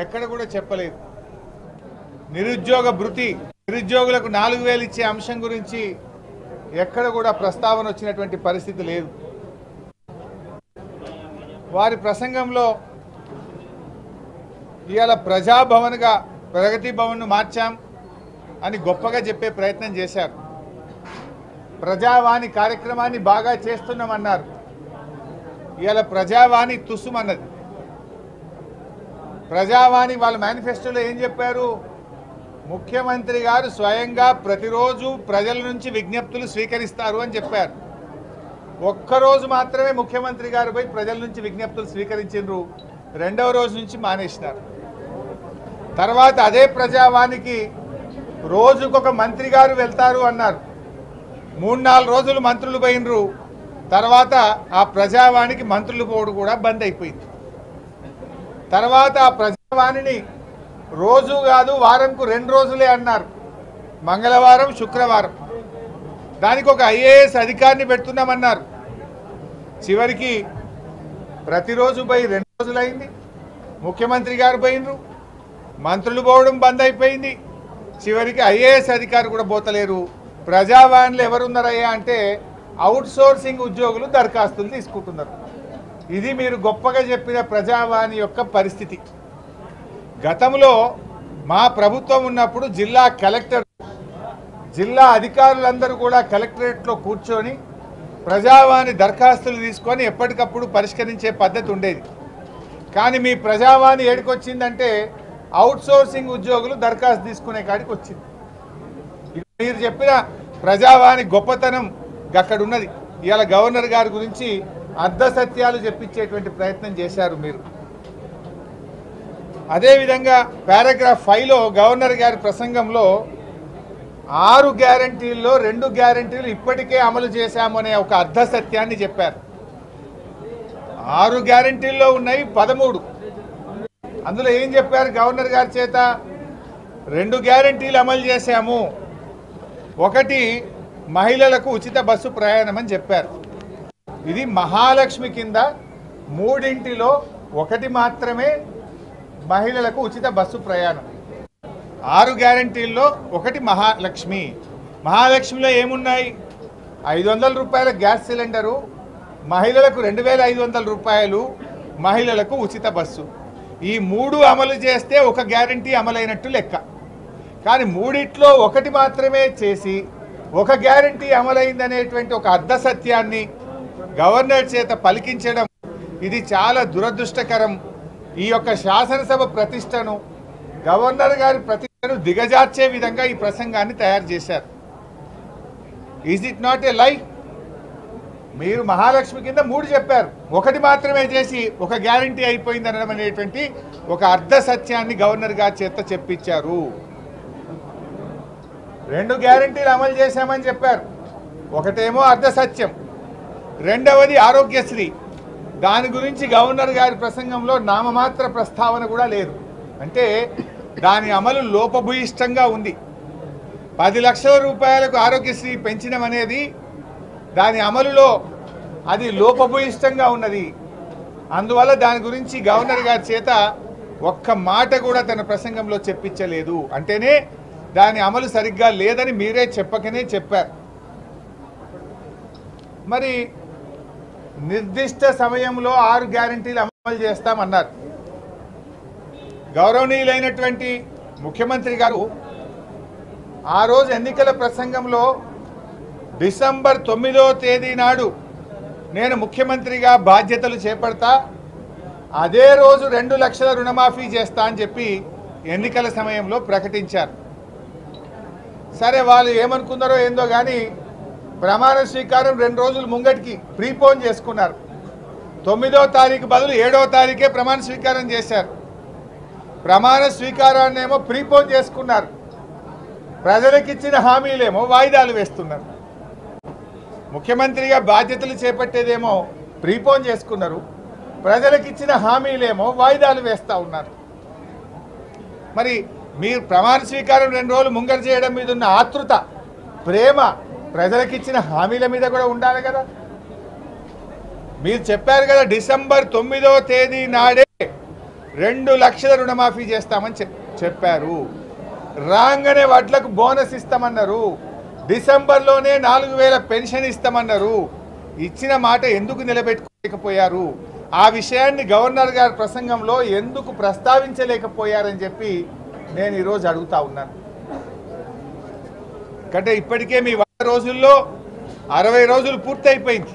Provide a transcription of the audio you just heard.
ఎక్కడ కూడా చెప్పలేదు. నిరుద్యోగ భృతి, నిరుద్యోగులకు 4000 ఇచ్చే అంశం గురించి ఎక్కడ కూడా ప్రస్తావన వచ్చినటువంటి పరిస్థితి లేదు. వారి ప్రసంగంలో ఇవాళ ప్రజాభవన్గా ప్రగతి భవన్ను మార్చాం అని గొప్పగా చెప్పే ప్రయత్నం చేశారు. ప్రజావాణి కార్యక్రమాన్ని బాగా చేస్తున్నామన్నారు. ఇవాళ ప్రజావాణి తుస్సుమన్నది. ప్రజావాణి వాళ్ళ మేనిఫెస్టోలో ఏం చెప్పారు? ముఖ్యమంత్రి గారు స్వయంగా ప్రతిరోజు ప్రజల నుంచి విజ్ఞప్తులు స్వీకరిస్తారు అని చెప్పారు. ఒక్కరోజు మాత్రమే ముఖ్యమంత్రి గారు పోయి ప్రజల నుంచి విజ్ఞప్తులు స్వీకరించారు. రెండవ రోజు నుంచి మానేసినారు. తర్వాత అదే ప్రజావానికి రోజుకొక మంత్రి గారు వెళ్తారు అన్నారు. 3-4 రోజులు మంత్రులు పోయినరు. తర్వాత ఆ ప్రజావానికి మంత్రులు పోవడం కూడా బంద్ అయిపోయింది. తర్వాత ఆ ప్రజావాణిని రోజు కాదు వారంకు 2 రోజులే అన్నారు. మంగళవారం, శుక్రవారం. దానికి ఒక ఐఏఎస్ అధికారిని పెడుతున్నామన్నారు. చివరికి ప్రతిరోజు పోయి 2 రోజులైంది. ముఖ్యమంత్రి గారు పోయినరు, మంత్రులు పోవడం బంద్ అయిపోయింది. చివరికి ఐఏఎస్ అధికారి కూడా పోతలేరు. ప్రజావాణిలో ఎవరున్నారయ్యా అంటే అవుట్సోర్సింగ్ ఉద్యోగులు దరఖాస్తులు తీసుకుంటున్నారు. ఇది మీరు గొప్పగా చెప్పిన ప్రజావాణి యొక్క పరిస్థితి. గతంలో మా ప్రభుత్వం ఉన్నప్పుడు జిల్లా కలెక్టర్, జిల్లా అధికారులందరూ కూడా కలెక్టరేట్లో కూర్చొని ప్రజావాణి దరఖాస్తులు తీసుకొని ఎప్పటికప్పుడు పరిష్కరించే పద్ధతి ఉండేది. కానీ మీ ప్రజావాణి ఏడికొచ్చిందంటే అవుట్సోర్సింగ్ ఉద్యోగులు దరఖాస్తు తీసుకునే కాడికి వచ్చింది. మీరు చెప్పిన ప్రజావాణి గొప్పతనం అక్కడ ఉన్నది. ఇవాళ గవర్నర్ గారి గురించి అర్ధ సత్యాలు చెప్పించేటువంటి ప్రయత్నం చేశారు మీరు. అదేవిధంగా పారాగ్రాఫ్ 5లో గవర్నర్ గారి ప్రసంగంలో 6 గ్యారంటీల్లో 2 గ్యారంటీలు ఇప్పటికే అమలు చేశామనే ఒక అర్ధ సత్యాన్ని చెప్పారు. 6 గ్యారంటీల్లో ఉన్నాయి 13. అందులో ఏం చెప్పారు గవర్నర్ గారి చేత? 2 గ్యారంటీలు అమలు చేశాము. ఒకటి మహిళలకు ఉచిత బస్సు ప్రయాణం అని చెప్పారు. ఇది మహాలక్ష్మి కింద 3 ఒకటి మాత్రమే మహిళలకు ఉచిత బస్సు ప్రయాణం. 6 గ్యారంటీల్లో ఒకటి మహాలక్ష్మి. మహాలక్ష్మిలో ఏమున్నాయి? 500 రూపాయల గ్యాస్ సిలిండరు, మహిళలకు 2500 రూపాయలు, మహిళలకు ఉచిత బస్సు. ఈ 3 అమలు చేస్తే ఒక గ్యారంటీ అమలైనట్టు లెక్క. కానీ 3లో ఒకటి మాత్రమే చేసి ఒక గ్యారంటీ అమలైందనేటువంటి ఒక అర్ధ సత్యాన్ని గవర్నర్ చేత పలికించడం ఇది చాలా దురదృష్టకరం. ఈ యొక్క శాసనసభ ప్రతిష్టను, గవర్నర్ గారి ప్రతిష్టను దిగజార్చే విధంగా ఈ ప్రసంగాన్ని తయారు చేశారు. ఈజ్ ఇట్ నాట్ ఏ లై? మీరు మహాలక్ష్మి కింద 3 చెప్పారు, ఒకటి మాత్రమే చేసి ఒక గ్యారంటీ అయిపోయింది అనడం అనేటువంటి ఒక అర్ధ సత్యాన్ని గవర్నర్ గారి చేత చెప్పించారు. 2 గ్యారంటీలు అమలు చేశామని చెప్పారు. ఒకటేమో అర్ధ సత్యం, రెండవది ఆరోగ్యశ్రీ. దాని గురించి గవర్నర్ గారి ప్రసంగంలో నామమాత్ర ప్రస్తావన కూడా లేదు. అంటే దాని అమలు లోపభూయిష్టంగా ఉంది. 10 లక్షల రూపాయలకు ఆరోగ్యశ్రీ పెంచడం అనేది దాని అమలులో అది లోపభూయిష్టంగా ఉన్నది. అందువల్ల దాని గురించి గవర్నర్ గారి చేత ఒక్క మాట కూడా తన ప్రసంగంలో చెప్పించలేదు. అంటేనే దాని అమలు సరిగ్గా లేదని మీరే చెప్పకనే చెప్పారు. మరి నిర్దిష్ట సమయంలో 6 గ్యారంటీలు అమలు చేస్తామన్నారు. గౌరవనీయులైనటువంటి ముఖ్యమంత్రి గారు ఆ రోజు ఎన్నికల ప్రసంగంలో డిసెంబర్ 9వ తేదీ నాడు నేను ముఖ్యమంత్రిగా బాధ్యతలు చేపడతా, అదే రోజు 2 లక్షల రుణమాఫీ చేస్తా అని చెప్పి ఎన్నికల సమయంలో ప్రకటించారు. సరే, వాళ్ళు ఏమనుకున్నారో ఏందో కానీ ప్రమాణ స్వీకారం 2 రోజులు ముంగటికి ప్రీపోన్ చేసుకున్నారు. 9వ తారీఖు బదులు 7వ తారీఖే ప్రమాణ స్వీకారం చేశారు. ప్రమాణ స్వీకారాన్ని ఏమో ప్రీపోన్ చేసుకున్నారు. ప్రజలకిచ్చిన హామీలేమో వాయిదాలు వేస్తున్నారు. ముఖ్యమంత్రిగా బాధ్యతలు చేపట్టేదేమో ప్రీపోన్ చేసుకున్నారు, ప్రజలకిచ్చిన హామీలేమో వాయిదాలు వేస్తూ ఉన్నారు. మరి మీరు ప్రమాణ స్వీకారం 2 రోజులు ముంగర చేయడం మీద ఉన్న ఆతృత, ప్రేమ ప్రజలకిచ్చిన హామీల మీద కూడా ఉండాలి కదా. మీరు చెప్పారు కదా, డిసెంబర్ 9వ తేదీ నాడే 2 లక్షల రుణమాఫీ చేస్తామని చెప్పారు. రాగానే వడ్లకు బోనస్ ఇస్తామన్నారు. డిసెంబర్లోనే 4000 పెన్షన్ ఇస్తామన్నారు. ఇచ్చిన మాట ఎందుకు నిలబెట్టుకోలేకపోయారు? ఆ విషయాన్ని గవర్నర్ గారి ప్రసంగంలో ఎందుకు ప్రస్తావించలేకపోయారని చెప్పి నేను ఈరోజు అడుగుతా ఉన్నాను. అంటే ఇప్పటికే మీ 100 రోజుల్లో 60 రోజులు పూర్తయిపోయింది.